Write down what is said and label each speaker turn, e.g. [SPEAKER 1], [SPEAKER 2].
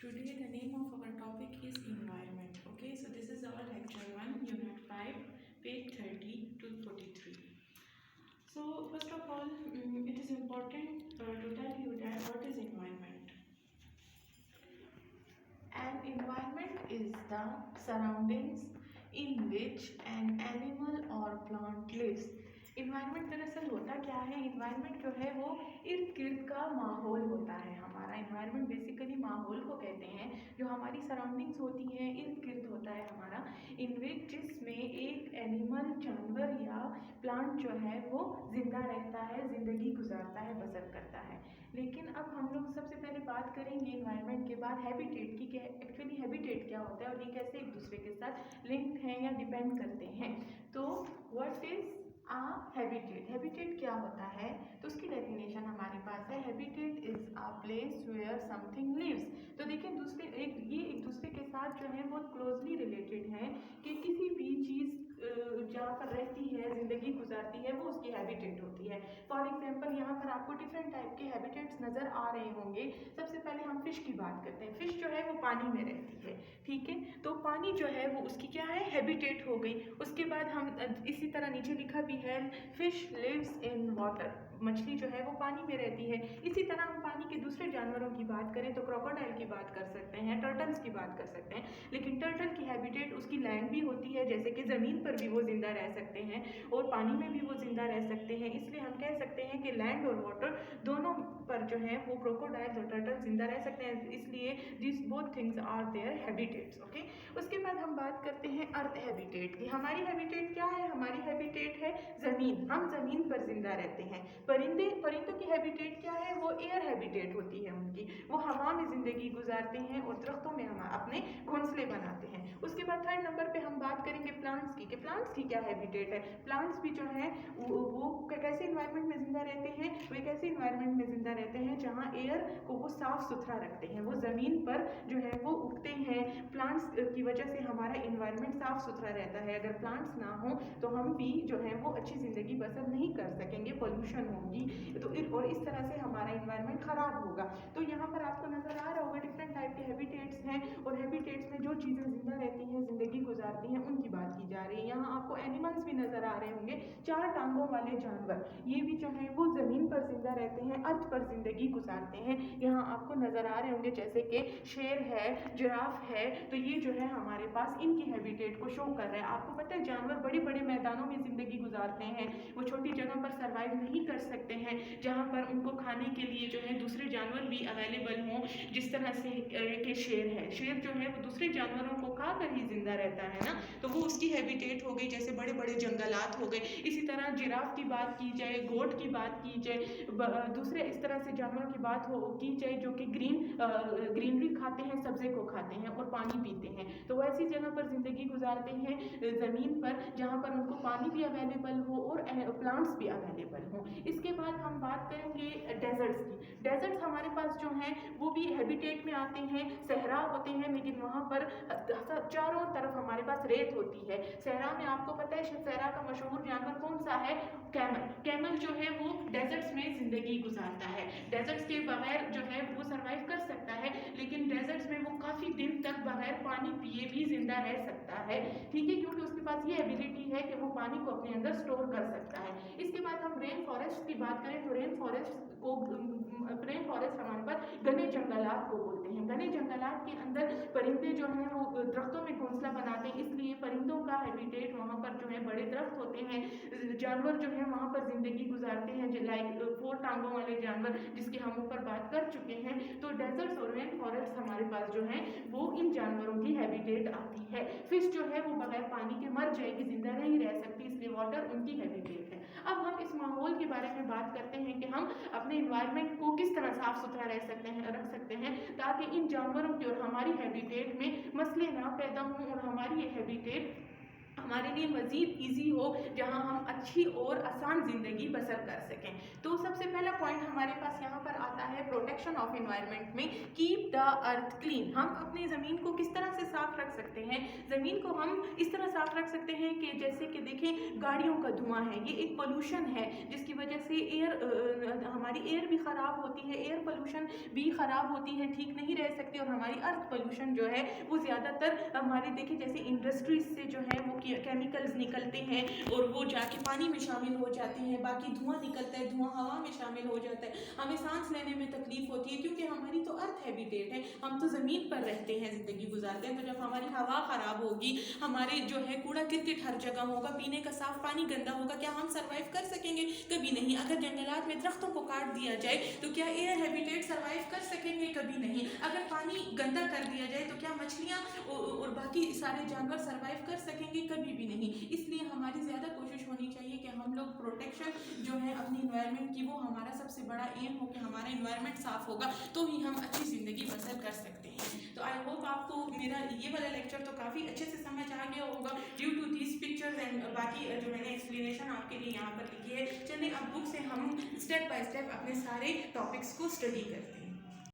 [SPEAKER 1] Today the name of our topic is environment. Okay, so this is our lecture 1, unit 5, page 30 to 43. So first of all, it is important to tell you that what is environment. An environment is the surroundings in which an animal or plant lives. Environment दरअसल होता क्या है, environment जो है वो इर्द गिर्द का माहौल होता है हमारा। इन्वायरमेंट बेसिकली माहौल को कहते हैं, जो हमारी सराउंडिंग्स होती हैं, इर्द गिर्द होता है हमारा, इन विच जिसमें एक एनिमल, जानवर या प्लांट जो है वो जिंदा रहता है, ज़िंदगी गुजारता है, बसर करता है। लेकिन अब हम लोग सबसे पहले बात करेंगे इन्वायरमेंट के बाद हैबिटेट की। एक्चुअली हैबिटेट क्या होता है और ये कैसे एक दूसरे के साथ लिंक्ड हैं या डिपेंड करते हैं। तो व्हाट इज हैबिटेट, हैबिटेट क्या होता है, तो उसकी डेफिनेशन हमारे पास है। Habitat is a place where something lives. तो देखिए ये एक दूसरे के साथ जो है बहुत क्लोजली रिलेटेड है कि किसी भी चीज़ जहाँ पर रहती है, ज़िंदगी गुजारती है, वो उसकी हैबिटेट होती है। फॉर एग्जांपल यहाँ पर आपको डिफरेंट टाइप के हैबिटेट्स नज़र आ रहे होंगे। सबसे पहले हम फिश की बात करते हैं। फिश जो है वो पानी में रहती है, ठीक है, तो पानी जो है वो उसकी क्या है, हैबिटेट हो गई। उसके बाद हम इसी तरह नीचे लिखा भी है, फिश लिव्स इन वाटर, मछली जो है वो पानी में रहती है। इसी तरह हम पानी के दूसरे जानवरों की बात करें तो क्रोकोडाइल की बात कर सकते हैं, टर्टल्स की बात कर सकते हैं। लेकिन टर्टल की हैबिटेट उसकी लैंड भी होती है, जैसे कि ज़मीन पर भी वो जिंदा रह सकते हैं और पानी में भी वो जिंदा रह सकते हैं। इसलिए हम कह सकते हैं कि लैंड और वाटर दोनों पर जो है वो क्रोकोडाइल्स और टर्टल जिंदा रह सकते हैं। इसलिए this both things are their habitats. Okay, उसके बाद हम बात करते हैं अर्थ हैबिटेट की। हमारी हैबिटेट क्या है, हमारी हैबिटेट है ज़मीन, हम ज़मीन पर जिंदा रहते हैं। परिंदों की हैबिटेट क्या है, वो एयर हैबिटेट होती है उनकी, वो हवा में ज़िंदगी गुजारते हैं और दरख्तों में हम अपने घोंसले बनाते हैं। उसके बाद थर्ड नंबर पे हम बात करेंगे प्लांट्स की, कि प्लांट्स की क्या हैबिटेट है। प्लांट्स भी जो है वो कैसे इन्वायरमेंट में जिंदा रहते हैं, वो एक ऐसे इन्वायरमेंट में जिंदा रहते हैं जहाँ एयर को वो साफ सुथरा रखते हैं, वो ज़मीन पर जो है वो उगते हैं। प्लांट्स की वजह से हमारा इन्वायरमेंट साफ सुथरा रहता है। अगर प्लांट्स ना हो तो हम भी जो है वो अच्छी ज़िंदगी बसर नहीं कर सकेंगे, पोल्यूशन होगी, तो और इस तरह से हमारा इन्वायरमेंट ख़राब होगा। तो यहाँ पर आपको नज़र आ रहा होगा डिफरेंट टाइप के हैबिटेट्स हैं, और हैबिटेट्स में जो चीज़ें जिंदा रहती हैं, ज़िंदगी गुजारती हैं, उनकी बात की जा रही है। यहाँ आपको एनिमल्स भी नज़र आ रहे होंगे, 4 टांगों वाले जानवर, ये भी जो है वो ज़मीन पर जिंदा रहते हैं, अर्थ पर जिंदगी गुजारते हैं। यहाँ आपको नज़र आ रहे होंगे जैसे कि शेर है, जिराफ है, तो ये जो है हमारे पास इनकी हैबिटेट को शो कर रहा है। आपको पता है जानवर बड़े बड़े मैदानों में ज़िंदगी गुजारते हैं, वो छोटी जगह पर सर्वाइव नहीं कर सकते हैं, जहाँ पर उनको खाने के लिए जो है दूसरे जानवर भी अवेलेबल हों। जिस तरह से कि शेर है, शेर जो है वो दूसरे जानवरों को खाकर ही जिंदा रहता है ना, तो वो उसकी हैबिटेट हो गई, जैसे बड़े बड़े जंगलात हो गए। इसी तरह जिराफ की बात की जाए, गोट की बात की जाए, दूसरे इस तरह से जानवरों की बात की जाए जो कि ग्रीनरी खाते हैं, सब्जे को खाते हैं और पानी पीते हैं, तो वो ऐसी जगह पर जिंदगी गुजारते हैं ज़मीन पर जहाँ पर उनको पानी भी अवेलेबल हो और प्लांट्स भी अवेलेबल हो। इसके बाद हम बात करेंगे डेजर्ट्स की। डेजर्ट्स हमारे पास जो हैं वो भी हैबिटेट में आते हैं, सहरा होते हैं, लेकिन वहाँ पर चारों तरफ हमारे पास रेत होती है। सहरा में आपको पता है सहरा का मशहूर जानवर कौन सा है, कैमल। कैमल जो है वो डेजर्ट्स में ज़िंदगी गुजारता है, डेजर्ट्स के बगैर जो है वो सर्वाइव कर सकता है, लेकिन डेजर्ट्स में वो काफ़ी दिन तक बगैर पानी पिए भी जिंदा रह सकता है, ठीक है, क्योंकि उसके पास ये एबिलिटी है कि वो पानी को अपने अंदर स्टोर कर सकता है। इसके बाद हम रेन फॉरेस्ट की बात करें तो रेन फॉरेस्ट हमारे पास घने जंगलात को बोलते हैं। घने जंगलात के अंदर परिंदे जो हैं वो दरख्तों में घोंसला बनाते हैं, इसलिए परिंदों का हैबिटेट वहाँ पर जो है बड़े दरख्त होते हैं, जानवर जो है वहाँ पर जिंदगी गुजारते हैं, लाइक 4 टांगों वाले जानवर जिसकी हम ऊपर बात कर चुके हैं। तो डेजर्ट्स और रेन फॉरेस्ट हमारे पास जो है वो इन जानवरों की हैबिटेट आती है। फिश जो है वो बगैर पानी के मर जाएगी, जिंदा नहीं रह सकती, इसलिए वाटर उनकी हैबिटेट है। अब हम इस माहौल के बारे में बात करते हैं कि हम अपने इन्वायरमेंट को किस तरह साफ सुथरा रख सकते हैं ताकि इन जानवरों की और हमारी हैबिटेट में मसले ना पैदा हों और हमारी ये हैबिटेट हमारे लिए मज़ीद ईजी हो, जहां हम अच्छी और आसान ज़िंदगी बसर कर सकें। तो सबसे पहला पॉइंट हमारे पास यहाँ पर आता है प्रोटेक्शन ऑफ एनवायरनमेंट में, कीप द अर्थ क्लीन। हम अपनी ज़मीन को किस तरह से साफ रख सकते हैं? ज़मीन को हम इस तरह साफ रख सकते हैं कि जैसे कि देखें, गाड़ियों का धुआं है, ये एक पोल्यूशन है जिसकी वजह से हमारी एयर भी ख़राब होती है, एयर पोल्यूशन भी ख़राब होती है, ठीक नहीं रह सकती। और हमारी अर्थ पोल्यूशन जो है वो ज़्यादातर हमारे देखिए जैसे इंडस्ट्रीज से जो है वो केमिकल्स निकलते हैं और वो जाके पानी में शामिल हो जाते हैं, बाकी धुआं निकलता है, धुआं हवा में शामिल हो जाता है, हमें सांस लेने में तकलीफ होती है, क्योंकि हमारी तो अर्थ हैबिटेट है, हम तो ज़मीन पर रहते हैं, ज़िंदगी गुजारते हैं। तो जब हमारी हवा ख़राब होगी, हमारे जो है कूड़ा किरकिट हर जगह होगा, पीने का साफ पानी गंदा होगा, क्या हम सर्वाइव कर सकेंगे? कभी नहीं। अगर जंगलात में दरख्तों को काट दिया जाए तो क्या एयर हैबिटेट सर्वाइव कर सकेंगे? कभी नहीं। अगर पानी गंदा कर दिया जाए तो क्या मछलियाँ और बाकी सारे जानवर सर्वाइव कर सकेंगे? कभी भी नहीं। इसलिए हमारी ज़्यादा कोशिश होनी चाहिए कि हम लोग प्रोटेक्शन जो है अपनी इन्वायरमेंट की, वो हमारा सबसे बड़ा एम हो कि हमारा इन्वायरमेंट साफ होगा तो ही हम अच्छी ज़िंदगी बसर कर सकते हैं। तो आई होप आपको मेरा ये वाला लेक्चर तो काफ़ी अच्छे से समझ आ गया होगा due to these pictures and बाकी जो मैंने एक्सप्लेनेशन आपके लिए यहाँ पर लिखी है। चलिए अब बुक से हम स्टेप बाय स्टेप अपने सारे टॉपिक्स को स्टडी करते हैं।